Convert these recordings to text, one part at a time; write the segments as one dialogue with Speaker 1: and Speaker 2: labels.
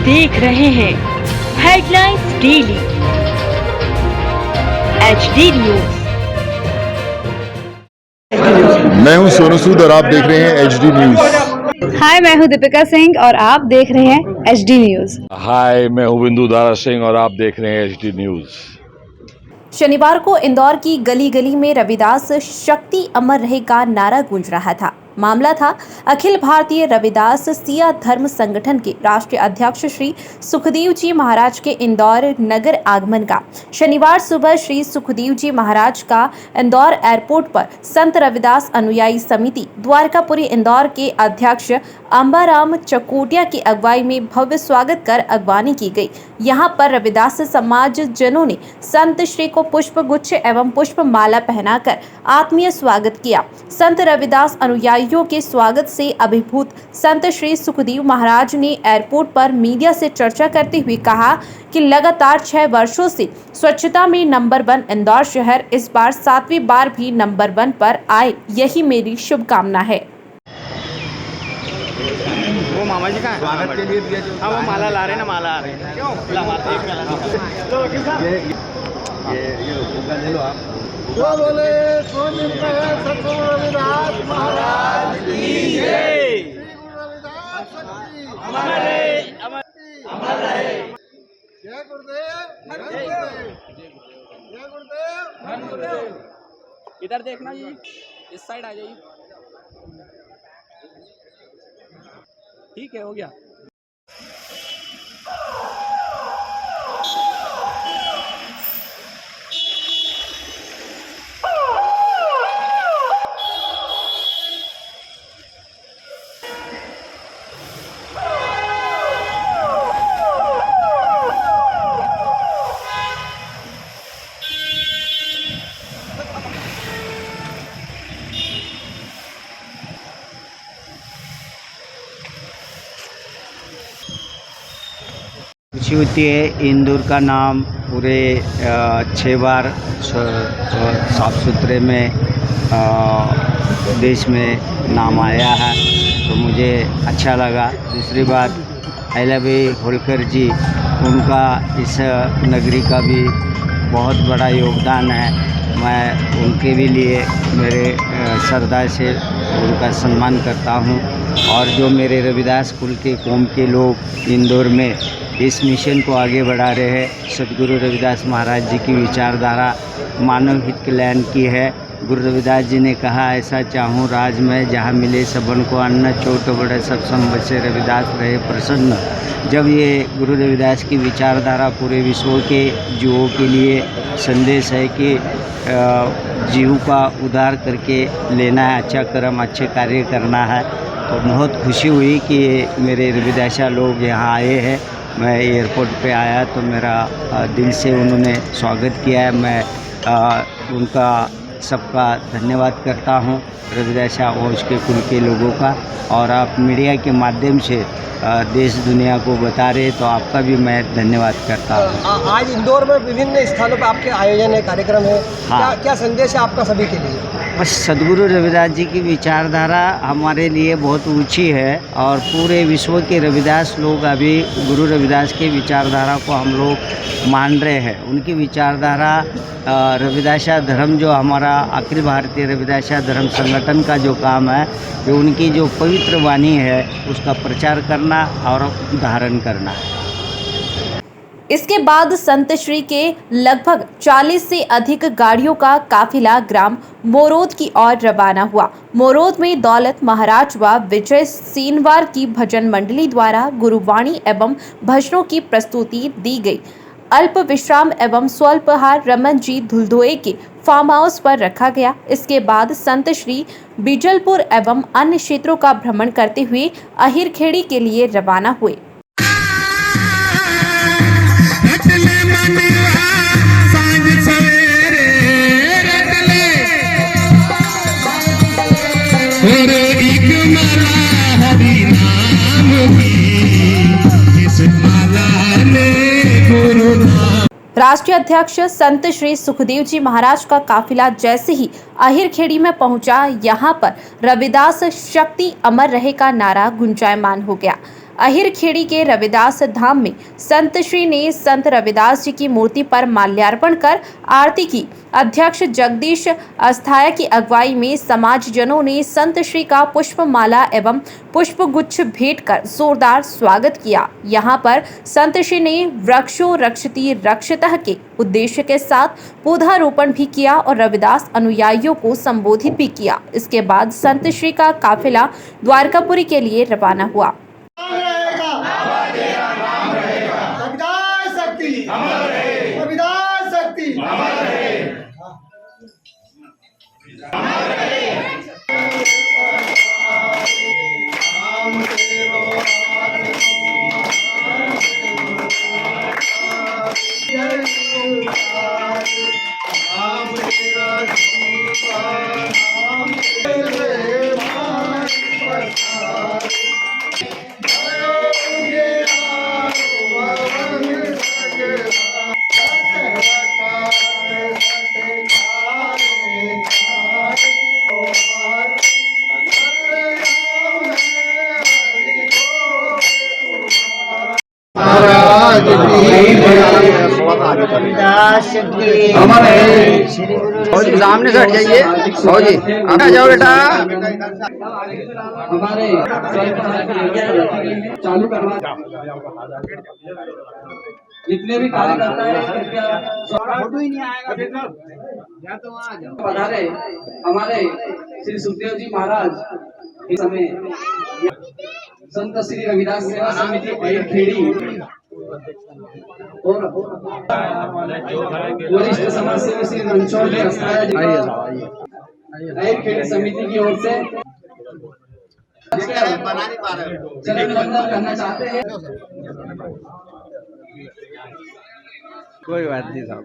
Speaker 1: देख रहे हैं हेडलाइंस डेली HD न्यूज।
Speaker 2: मैं हूं सोनू सूद और आप देख रहे हैं HD न्यूज।
Speaker 3: हाय, मैं हूं दीपिका सिंह और आप देख रहे हैं HD न्यूज।
Speaker 4: हाय, मैं हूं बिंदु दारा सिंह और आप देख रहे हैं HD न्यूज।
Speaker 5: शनिवार को इंदौर की गली गली में रविदास शक्ति अमर रहे का नारा गूंज रहा था। मामला था अखिल भारतीय रविदास सिया धर्म संगठन के राष्ट्रीय अध्यक्ष श्री सुखदेव जी महाराज के इंदौर नगर आगमन का। शनिवार सुबह श्री सुखदेव जी महाराज का इंदौर एयरपोर्ट पर संत रविदास अनुयायी समिति द्वारकापुरी इंदौर के अध्यक्ष अंबाराम चकोटिया की अगुवाई में भव्य स्वागत कर अगवानी की गई। यहाँ पर रविदास समाज जनों ने संत श्री को पुष्प गुच्छ एवं पुष्प माला पहनाकर आत्मीय स्वागत किया। संत रविदास अनुयायियों के स्वागत से अभिभूत संत श्री सुखदेव महाराज ने एयरपोर्ट पर मीडिया से चर्चा करते हुए कहा कि लगातार 6 वर्षों से स्वच्छता में नंबर 1 इंदौर शहर इस बार 7वीं बार भी नंबर 1 पर आए, यही मेरी शुभकामना है।
Speaker 6: वो मामा जी का स्वागत के लिए दिया जो हाँ वो माला ला रहे हैं ना, माला आ रहे हैं। क्यों ला माला एक माला लो वकील साहब, ये भूखा ले लो आप। जो बोले सो मिलता है सतगुरु रविदास महाराज की जय। श्री गुरु रविदास की अमर रहे, अमर रहे। जय गुरुदेव, धन गुरुदेव, जय गुरुदेव, धन गुरुदेव। इधर देखना जी, इस साइड आ जाइए। ठीक है, हो गया।
Speaker 7: खुशी होती है। इंदौर का नाम पूरे 6 बार साफ सुथरे में देश में नाम आया है, तो मुझे अच्छा लगा। दूसरी बात, अहिल्याबाई होलकर जी, उनका इस नगरी का भी बहुत बड़ा योगदान है। मैं उनके भी लिए मेरे श्रद्धा से उनका सम्मान करता हूं। और जो मेरे रविदास कुल के कौम के लोग इंदौर में इस मिशन को आगे बढ़ा रहे हैं, सतगुरु रविदास महाराज जी की विचारधारा मानव हित कल्याण की है। गुरु रविदास जी ने कहा, ऐसा चाहूँ राज में जहाँ मिले सबन को अन्न, छोट बड़े सब संबसे रविदास रहे प्रसन्न। जब ये गुरु रविदास की विचारधारा पूरे विश्व के जीवों के लिए संदेश है कि जीव का उद्धार करके लेना है, अच्छा कर्म अच्छे कार्य करना है, तो बहुत खुशी हुई कि मेरे रविदासा लोग यहाँ आए हैं। मैं एयरपोर्ट पे आया तो मेरा दिल से उन्होंने स्वागत किया है। मैं उनका सबका धन्यवाद करता हूँ, रविदासा वंश के कुल के लोगों का। और आप मीडिया के माध्यम से देश दुनिया को बता रहे, तो आपका भी मैं धन्यवाद करता हूँ।
Speaker 6: आज इंदौर में विभिन्न स्थानों पर आपके आयोजन है, कार्यक्रम है।
Speaker 7: हाँ।
Speaker 6: क्या संदेश है आपका सभी के लिए?
Speaker 7: बस सद्गुरु रविदास जी की विचारधारा हमारे लिए बहुत ऊंची है और पूरे विश्व के रविदास लोग अभी गुरु रविदास की विचारधारा को हम लोग मान रहे हैं। उनकी विचारधारा रविदासा धर्म, जो हमारा अखिल भारतीय रविदासा धर्म संगठन का जो काम है, कि उनकी जो पवित्र वाणी है उसका प्रचार करना और धारण करना है।
Speaker 5: इसके बाद संत श्री के लगभग 40 से अधिक गाड़ियों का काफिला ग्राम मोरोद की ओर रवाना हुआ। मोरोद में दौलत महाराज व विजय सीनवार की भजन मंडली द्वारा गुरुवाणी एवं भजनों की प्रस्तुति दी गई। अल्प विश्राम एवं स्वल्पहार रमन जी धुलधोए के फार्म हाउस पर रखा गया। इसके बाद संत श्री बिजलपुर एवं अन्य क्षेत्रों का भ्रमण करते हुए अहिरखेड़ी के लिए रवाना हुए। राष्ट्रीय अध्यक्ष संत श्री सुखदेव जी महाराज का काफिला जैसे ही अहिरखेड़ी में पहुंचा, यहां पर रविदास शक्ति अमर रहे का नारा गुंजायमान हो गया। अहिरखेड़ी के रविदास धाम में संत श्री ने संत रविदास जी की मूर्ति पर माल्यार्पण कर आरती की। अध्यक्ष जगदीश अस्थाया की अगुवाई में समाजजनों ने संत श्री का पुष्पमाला एवं पुष्पगुच्छ भेंट कर जोरदार स्वागत किया। यहाँ पर संत श्री ने वृक्षो रक्षति रक्षतः के उद्देश्य के साथ पौधारोपण भी किया और रविदास अनुयायियों को संबोधित भी किया। इसके बाद संत श्री का काफिला द्वारकापुरी के लिए रवाना हुआ।
Speaker 6: रविदास शक्ति रविदास शक्ति
Speaker 8: सामने से हट जाइए। जी आ जाओ बेटा।
Speaker 9: हमारे चालू करवा जितने भी कार्यकर्ता हैं फोटो ही नहीं आएगा पधारे हमारे श्री सुखदेव जी महाराज इस समय संत श्री रविदास सेवा समिति अहिरखेड़ी और वरिष्ठ समाज सेवी श्री रणछोड़ जी अस्थाया जी अहिरखेड़ी समिति की ओर से चरण वंदन करना चाहते हैं।
Speaker 8: कोई बात नहीं साहब।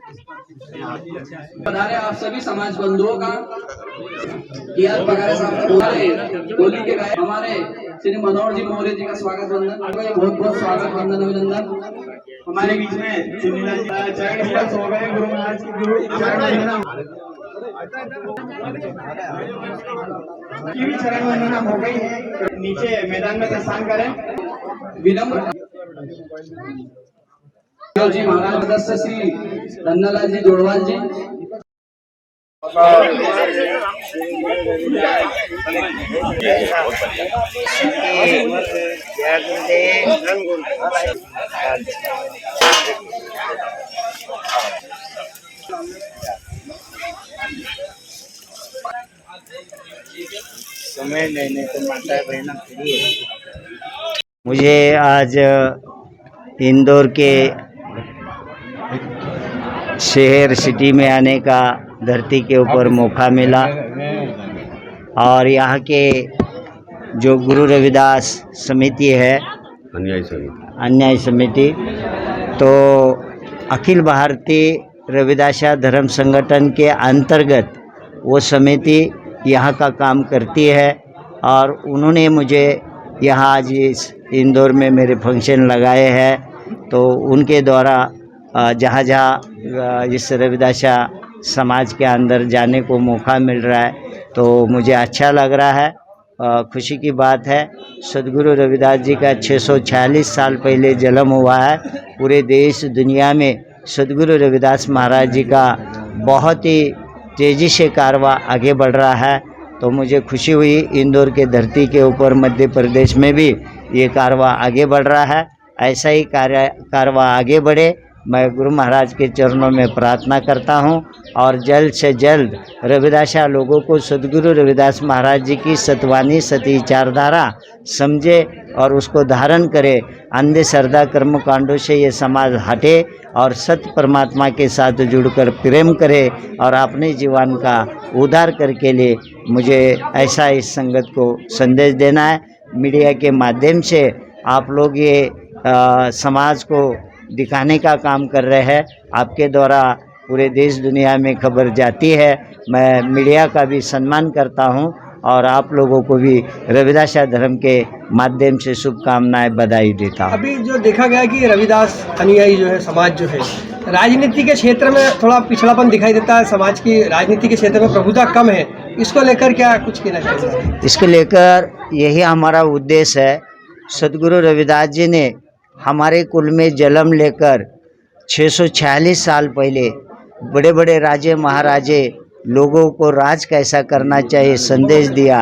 Speaker 9: पधारे आप सभी समाज बंधुओं का होली के गाय हमारे श्री मनोहर जी मौर्य जी का स्वागत वंदन बहुत बहुत स्वागत वंदन अभिनंदन।
Speaker 6: हमारे बीच में चुनीलाल जी चरण स्पर्श हो गए गुरु महाराज की भी चरण वंदना हो गई है। नीचे मैदान में प्रस्थान करें।
Speaker 9: विनम्र जी महाराज सदस्य श्री धन्नालाल जी जोड़वाल जी
Speaker 7: समय लेने को माता बहना मुझे आज इंदौर के शहर सिटी में आने का धरती के ऊपर मौका मिला और यहाँ के जो गुरु रविदास समिति है अन्याय समिति तो अखिल भारतीय रविदासा धर्म संगठन के अंतर्गत वो समिति यहाँ का काम करती है और उन्होंने मुझे यहाँ आज इस इंदौर में मेरे फंक्शन लगाए हैं तो उनके द्वारा जहाँ जहाँ इस रविदासा समाज के अंदर जाने को मौका मिल रहा है तो मुझे अच्छा लग रहा है। खुशी की बात है सदगुरु रविदास जी का 646 साल पहले जन्म हुआ है। पूरे देश दुनिया में सदगुरु रविदास महाराज जी का बहुत ही तेज़ी से कारवा आगे बढ़ रहा है तो मुझे खुशी हुई इंदौर के धरती के ऊपर मध्य प्रदेश में भी ये कारवा आगे बढ़ रहा है। ऐसा ही कारवा आगे बढ़े मैं गुरु महाराज के चरणों में प्रार्थना करता हूँ और जल्द से जल्द रविदासा लोगों को सदगुरु रविदास महाराज जी की सतवानी सती विचारधारा समझे और उसको धारण करे। अंधे श्रद्धा कर्म कांडों से ये समाज हटे और सत्य परमात्मा के साथ जुड़कर प्रेम करे और अपने जीवन का उद्धार करके लिए मुझे ऐसा इस संगत को संदेश देना है। मीडिया के माध्यम से आप लोग ये समाज को दिखाने का काम कर रहे हैं। आपके द्वारा पूरे देश दुनिया में खबर जाती है। मैं मीडिया का भी सम्मान करता हूं और आप लोगों को भी रविदासा धर्म के माध्यम से शुभकामनाएं बधाई देता हूं।
Speaker 10: अभी जो देखा गया कि रविदास अनुयायी जो है समाज जो है राजनीति के क्षेत्र में थोड़ा पिछड़ापन दिखाई देता है। समाज की राजनीति के क्षेत्र में प्रभुता कम है। इसको लेकर क्या कुछ कहना चाहिए?
Speaker 7: इसको लेकर यही हमारा उद्देश्य है सदगुरु रविदास जी ने हमारे कुल में जन्म लेकर 646 साल पहले बड़े बड़े राजे महाराजे लोगों को राज कैसा करना चाहिए संदेश दिया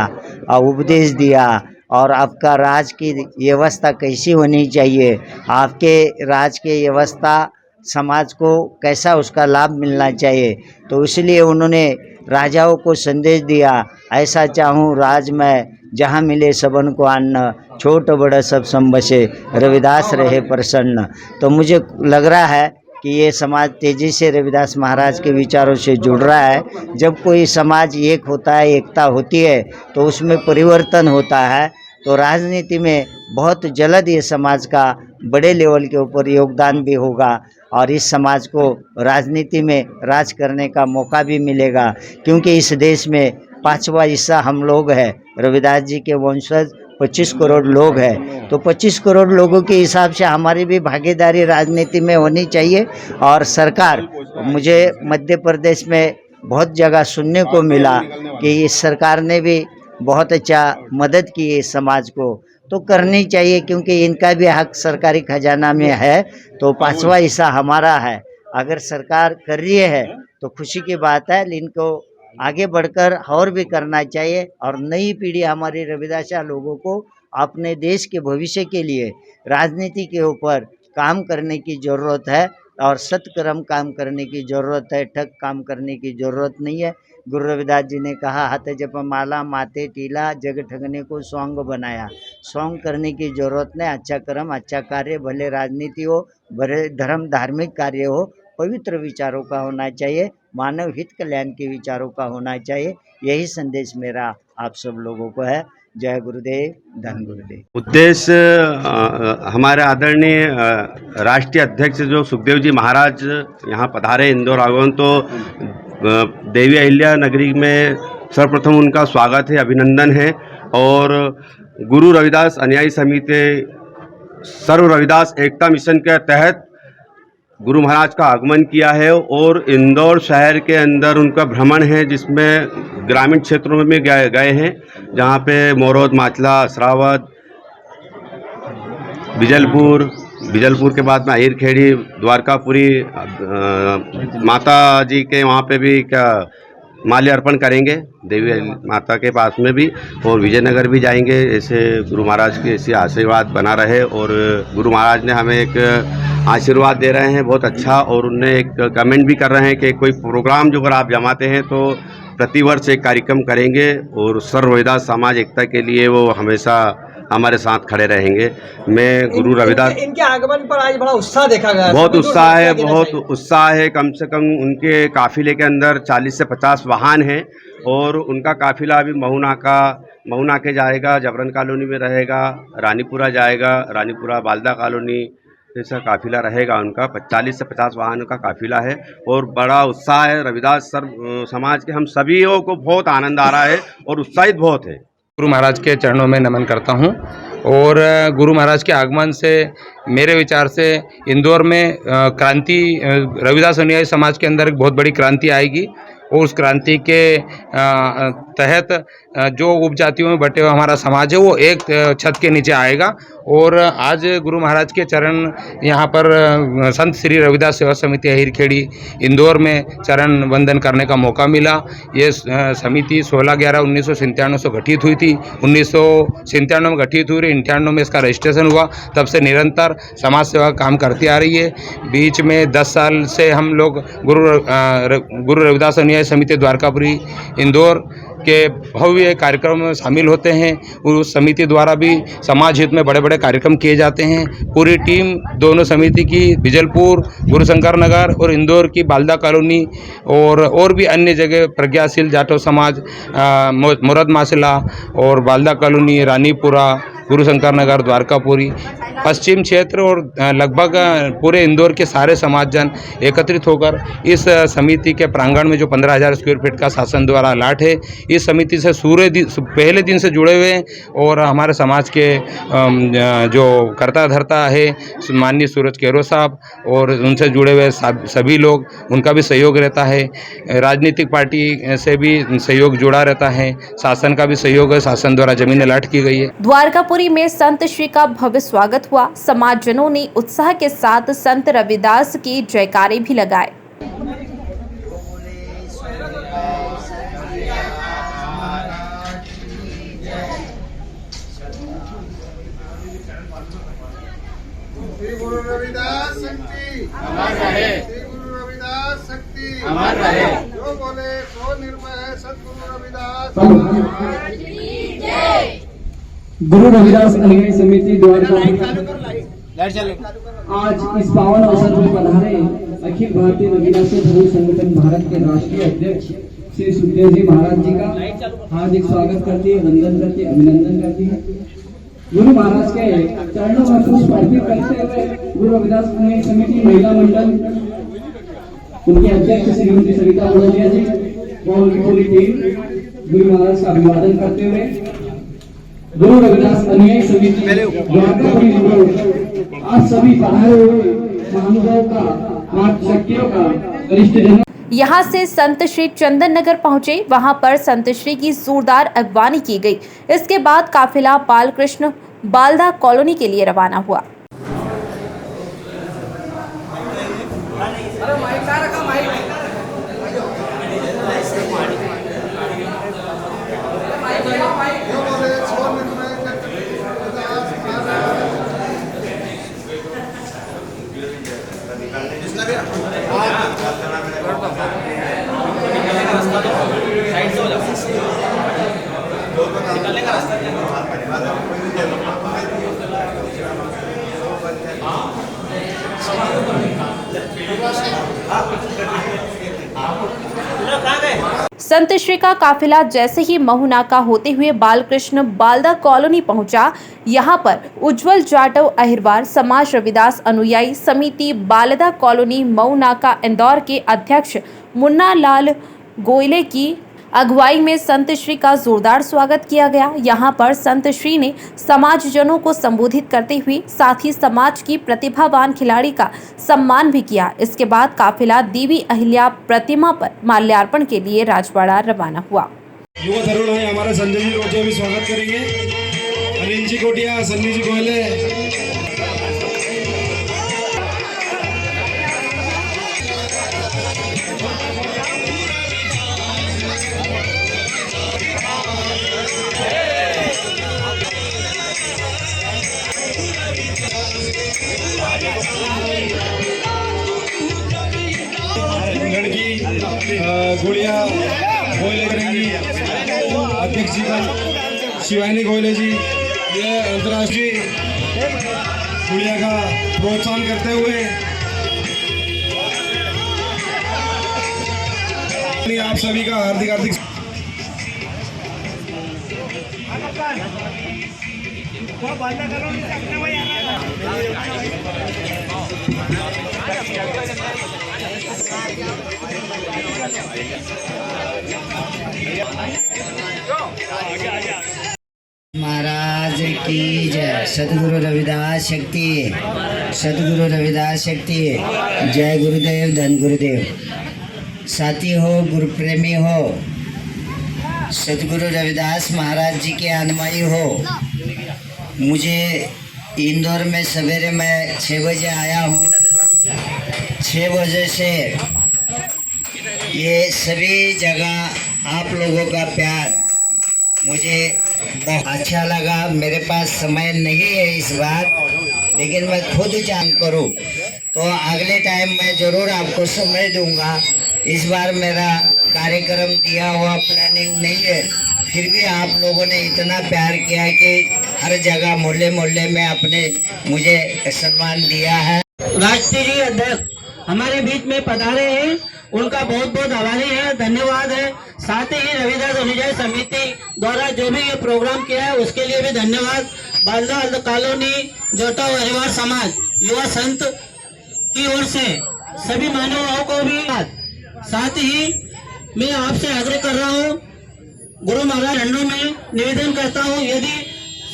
Speaker 7: और उपदेश दिया, और आपका राज की व्यवस्था कैसी होनी चाहिए, आपके राज की व्यवस्था समाज को कैसा उसका लाभ मिलना चाहिए। तो इसलिए उन्होंने राजाओं को संदेश दिया, ऐसा चाहूँ राज में जहाँ मिले सबन को अन्न, छोट बड़ा सब संबसे, रविदास रहे प्रसन्न। तो मुझे लग रहा है कि ये समाज तेज़ी से रविदास महाराज के विचारों से जुड़ रहा है। जब कोई समाज एक होता है, एकता होती है, तो उसमें परिवर्तन होता है। तो राजनीति में बहुत जल्द ये समाज का बड़े लेवल के ऊपर योगदान भी होगा और इस समाज को राजनीति में राज करने का मौका भी मिलेगा, क्योंकि इस देश में 5वां हिस्सा हम लोग हैं। रविदास जी के वंशज 25 करोड़ लोग हैं, तो 25 करोड़ लोगों के हिसाब से हमारी भी भागीदारी राजनीति में होनी चाहिए। और सरकार, मुझे मध्य प्रदेश में बहुत जगह सुनने को मिला कि इस सरकार ने भी बहुत अच्छा मदद की है समाज को, तो करनी चाहिए, क्योंकि इनका भी हक सरकारी खजाना में है। तो 5वां हिस्सा हमारा है। अगर सरकार कर रही है तो खुशी की बात है, लेकिन इनको आगे बढ़कर और भी करना चाहिए। और नई पीढ़ी हमारी रविदासा लोगों को अपने देश के भविष्य के लिए राजनीति के ऊपर काम करने की ज़रूरत है और सत्कर्म काम करने की ज़रूरत है, ठग काम करने की ज़रूरत नहीं है। गुरु रविदास जी ने कहा, हाथ जप माला माथे टीला, जग ठगने को सौंग बनाया। सौंग करने की ज़रूरत नहीं, अच्छा कर्म अच्छा कार्य, भले राजनीति हो, भले धर्म धार्मिक कार्य हो, पवित्र विचारों का होना चाहिए, मानव हित कल्याण के विचारों का होना चाहिए। यही संदेश मेरा आप सब लोगों को है। जय गुरुदेव, धन गुरुदेव।
Speaker 6: उद्देश्य हमारे आदरणीय राष्ट्रीय अध्यक्ष जो सुखदेव जी महाराज यहाँ पधारे इंदौर आगमन, तो देवी अहिल्या नगरी में सर्वप्रथम उनका स्वागत है, अभिनंदन है। और गुरु रविदास अनुयायी समिति सर्व रविदास एकता मिशन के तहत गुरु महाराज का आगमन किया है और इंदौर शहर के अंदर उनका भ्रमण है, जिसमें ग्रामीण क्षेत्रों में भी गए हैं, जहाँ पे मोरौद, माचला, असरावद, बिजलपुर के बाद में अहिरखेड़ी, द्वारकापुरी माता जी के वहाँ पे भी क्या माल्य अर्पण करेंगे, देवी माता के पास में भी, और विजयनगर भी जाएंगे। ऐसे गुरु महाराज के ऐसे आशीर्वाद बना रहे। और गुरु महाराज ने हमें एक आशीर्वाद दे रहे हैं बहुत अच्छा, और उनने एक कमेंट भी कर रहे हैं कि कोई प्रोग्राम जो अगर आप जमाते हैं तो प्रतिवर्ष एक कार्यक्रम करेंगे, और सर्व रविदास समाज एकता के लिए वो हमेशा हमारे साथ खड़े रहेंगे। मैं गुरु रविदास
Speaker 10: इनके आगमन पर आज बड़ा उत्साह देखा गया,
Speaker 6: बहुत उत्साह है, बहुत उत्साह है। कम से कम उनके काफिले के अंदर 40 से 50 वाहन हैं, और उनका काफिला अभी महुना के जाएगा, जबरन कॉलोनी में रहेगा, रानीपुरा जाएगा, रानीपुरा बालदा कॉलोनी, ऐसा काफिला रहेगा उनका। 40 से 50 वाहनों का काफिला है और बड़ा उत्साह है। रविदास सर्व समाज के हम सभीयों को बहुत आनंद आ रहा है और उत्साहित बहुत है।
Speaker 11: गुरु महाराज के चरणों में नमन करता हूं, और गुरु महाराज के आगमन से मेरे विचार से इंदौर में क्रांति, रविदास अनुयायी समाज के अंदर एक बहुत बड़ी क्रांति आएगी, और उस क्रांति के तहत जो उपजातियों में बटे हुए हमारा समाज है वो एक छत के नीचे आएगा। और आज गुरु महाराज के चरण यहाँ पर संत श्री रविदास सेवा समिति अहिरखेड़ी इंदौर में चरण वंदन करने का मौका मिला। ये समिति 16/11/1997 से गठित हुई थी। 1997 में गठित हुई, 98 में इसका रजिस्ट्रेशन हुआ। तब से निरंतर समाज सेवा काम करती आ रही है। बीच में 10 साल से हम लोग गुरु रविदास अनुयायी समिति द्वारकापुरी इंदौर के भव्य कार्यक्रम में शामिल होते हैं। उस समिति द्वारा भी समाज हित में बड़े बड़े कार्यक्रम किए जाते हैं। पूरी टीम दोनों समिति की बिजलपुर, गुरुशंकर नगर और इंदौर की बालदा कॉलोनी और भी अन्य जगह प्रज्ञाशील जाटव समाज, मोरद मासिला और बालदा कॉलोनी, रानीपुरा, गुरुशंकर नगर, द्वारकापुरी, पश्चिम क्षेत्र और लगभग पूरे इंदौर के सारे समाजजन एकत्रित होकर इस समिति के प्रांगण में जो 15,000 स्क्वायर फीट का शासन द्वारा अलाट है, इस समिति से पहले दिन से जुड़े हुए हैं। और हमारे समाज के जो कर्ता धर्ता है माननीय सूरज केरो साहब और उनसे जुड़े हुए सभी लोग, उनका भी सहयोग रहता है। राजनीतिक पार्टी से भी सहयोग जुड़ा रहता है, शासन का भी सहयोग है, शासन द्वारा जमीन अलाट की गई है।
Speaker 5: द्वारकापुरी जौनपुरी में संत श्री का भव्य स्वागत हुआ। समाजजनों ने उत्साह के साथ संत रविदास के जयकारे भी लगाए।
Speaker 6: श्री गुरु रविदास शक्ति अमर रहे। श्री गुरु रविदास शक्ति अमर रहे। जो बोले सो निर्भय सद्गुरु रविदास।
Speaker 9: गुरु रविदास अनुयायी समिति द्वारा आज इस पावन अवसर पर पधारे अखिल भारतीय रविदास धर्म संगठन भारत के राष्ट्रीय अध्यक्ष श्री सुखदेव जी महाराज जी का हार्दिक स्वागत करती है, वंदन करती है, अभिनंदन करती है। गुरु महाराज के चरणों में पुष्प अर्पित करते हुए गुरु रविदास अनुयायी समिति महिला मंडल उनके अध्यक्ष श्रीमती सविता बड़ोदिया जी और उनकी पूरी टीम गुरु महाराज का अभिवादन करते हुए गुरु रविदास अनुयायी समिति आज सभी पधारे हुए महानुभाव का मातृशक्तियों का वरिष्ठ जन
Speaker 5: यहाँ से संत श्री चंदन नगर पहुंचे। वहां पर संत श्री की जोरदार अगवानी की गई। इसके बाद काफिला बालकृष्ण बालदा कॉलोनी के लिए रवाना हुआ। संत श्री का काफिला जैसे ही महू नाका होते हुए बालकृष्ण बालदा कॉलोनी पहुंचा, यहां पर उज्जवल जाटव अहिरवार समाज रविदास अनुयायी समिति बालदा कॉलोनी महू नाका इंदौर के अध्यक्ष मुन्ना लाल गोयले की अगुवाई में संत श्री का जोरदार स्वागत किया गया। यहां पर संत श्री ने समाजजनों को संबोधित करते हुए साथ ही समाज की प्रतिभावान खिलाड़ी का सम्मान भी किया। इसके बाद काफिला देवी अहिल्या प्रतिमा पर माल्यार्पण के लिए राजवाड़ा रवाना हुआ।
Speaker 6: युवा तरुण है हमारे संजय जी को भी स्वागत करेंगे। अनिल जी कोटिया, सन्नी जी गोयले, लड़की गुड़िया गोयले करेंगी। अध्यक्ष जी का शिवानी गोयले जी ये अंतर्राष्ट्रीय गुड़िया का प्रोत्साहन करते हुए आप सभी का हार्दिक हार्दिक
Speaker 7: महाराज की जय। सतगुरु रविदास शक्ति, सतगुरु रविदास शक्ति। जय गुरुदेव, धन गुरुदेव। साथी हो, गुरु प्रेमी हो, सतगुरु रविदास महाराज जी के अनुयायी हो। मुझे इंदौर में सवेरे मैं 6 बजे आया हूँ। 6 बजे से ये सभी जगह आप लोगों का प्यार मुझे बहुत अच्छा लगा। मेरे पास समय नहीं है इस बार, लेकिन मैं खुद जान करूँ तो अगले टाइम मैं ज़रूर आपको समय दूंगा। इस बार मेरा कार्यक्रम दिया हुआ प्लानिंग नहीं है, फिर भी आप लोगों ने इतना प्यार किया कि हर जगह मोहल्ले मोहल्ले में अपने मुझे सम्मान दिया है।
Speaker 10: राष्ट्रीय अध्यक्ष हमारे बीच में पधारे हैं, उनका बहुत बहुत आभारी है, धन्यवाद है। साथ ही रविदास अनुयायी समिति द्वारा जो भी ये प्रोग्राम किया है उसके लिए भी धन्यवाद। बालदा कॉलोनी जोटा अहिरवार समाज युवा संत की ओर से सभी मानवों को भी साथ ही मैं आपसे आग्रह कर रहा हूँ, गुरु महाराज चरणों में निवेदन करता हूँ, यदि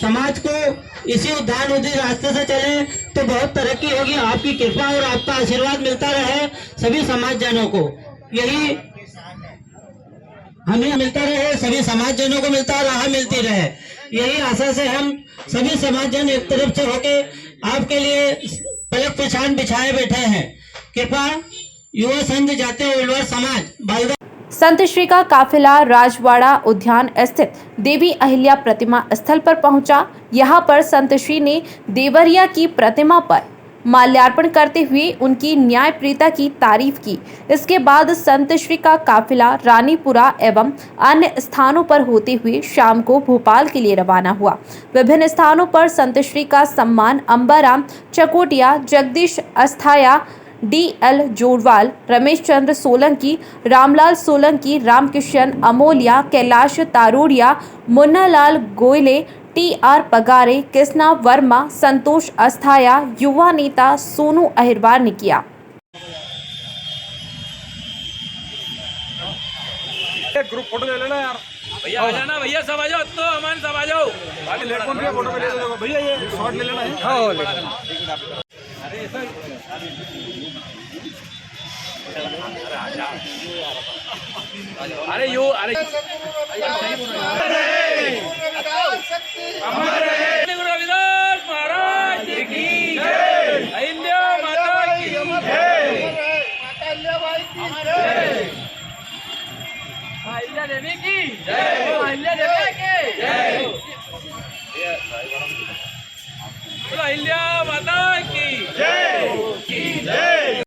Speaker 10: समाज को इसी उद्धार उद्धी रास्ते से चले तो बहुत तरक्की होगी। आपकी कृपा और आपका आशीर्वाद मिलता रहे सभी समाज जनों को, यही हमें मिलता रहे, सभी समाज जनों को मिलता राह मिलती रहे। यही आशा से हम सभी समाजजन एक तरफ से होके आपके लिए पलक पिछान बिछाए बैठे हैं। कृपा युवा संघ जातीय उल्वर समाज बालगा।
Speaker 5: संत श्री का काफिला राजवाड़ा उद्यान स्थित देवी अहिल्या प्रतिमा स्थल पर पहुंचा। यहां पर संत श्री ने देवरिया की प्रतिमा पर माल्यार्पण करते हुए उनकी न्यायप्रियता की तारीफ की। इसके बाद संत श्री का काफिला रानीपुरा एवं अन्य स्थानों पर होते हुए शाम को भोपाल के लिए रवाना हुआ। विभिन्न स्थानों पर संत श्री का सम्मान अंबाराम चकोटिया, जगदीश अस्थाया, DL जोड़वाल, रमेश चंद्र सोलंकी, रामलाल सोलंकी, रामकिशन अमोलिया, कैलाश तारोड़िया, मुन्नालाल गोयले, TR पगारे, कृष्णा वर्मा, संतोष अस्थाया, युवा नेता सोनू अहिरवार ने किया।
Speaker 6: ग्रुप फोटो ले लेना यार भैया, आ जाना भैया, सब आ जाओ, तो अमान सब आ जाओ। बाकी लेटकॉन के फोटो ले लो भैया, ये शॉट ले लेना है। हां ले लेना। अरे यो अरे गुरु रविदास महाराज की जय, अहिल्या माता की जय, अहिल्या देवी की जय, अहिल्या देवी की जय, अहिल्या माता की जय।